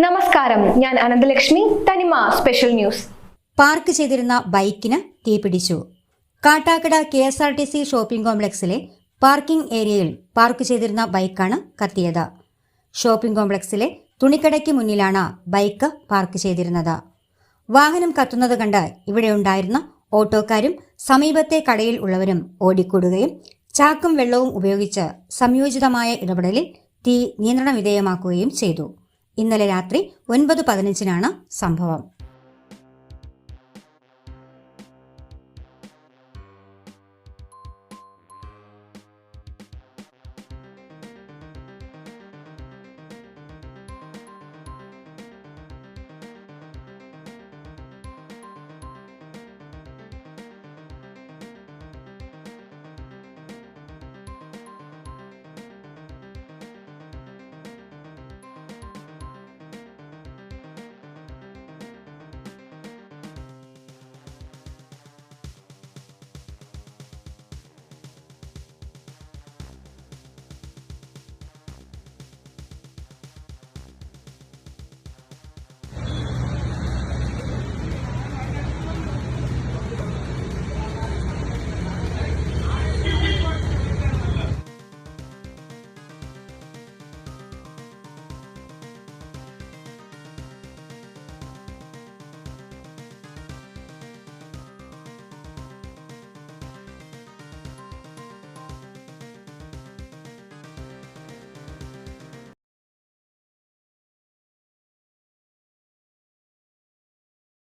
നമസ്കാരം, ഞാൻ അനന്തലക്ഷ്മി. തനിമ സ്പെഷ്യൽ ന്യൂസ്. പാർക്ക് ചെയ്തിരുന്ന ബൈക്കിന് തീപിടിച്ചു. കാട്ടാക്കട KSRTC ഷോപ്പിംഗ് കോംപ്ലക്സിലെ പാർക്കിംഗ് ഏരിയയിൽ പാർക്ക് ചെയ്തിരുന്ന ബൈക്കാണ് കത്തിയത്. ഷോപ്പിംഗ് കോംപ്ലക്സിലെ തുണിക്കടയ്ക്ക് മുന്നിലാണ് ബൈക്ക് പാർക്ക് ചെയ്തിരുന്നത്. വാഹനം കത്തുന്നത് കണ്ട് ഇവിടെയുണ്ടായിരുന്ന ഓട്ടോക്കാരും സമീപത്തെ കടയിൽ ഉള്ളവരും ഓടിക്കൂടുകയും ചാക്കും വെള്ളവും ഉപയോഗിച്ച് സംയോജിതമായ ഇടപെടലിൽ തീ നിയന്ത്രണ വിധേയമാക്കുകയും ചെയ്തു. ഇന്നലെ രാത്രി 9:15 സംഭവം.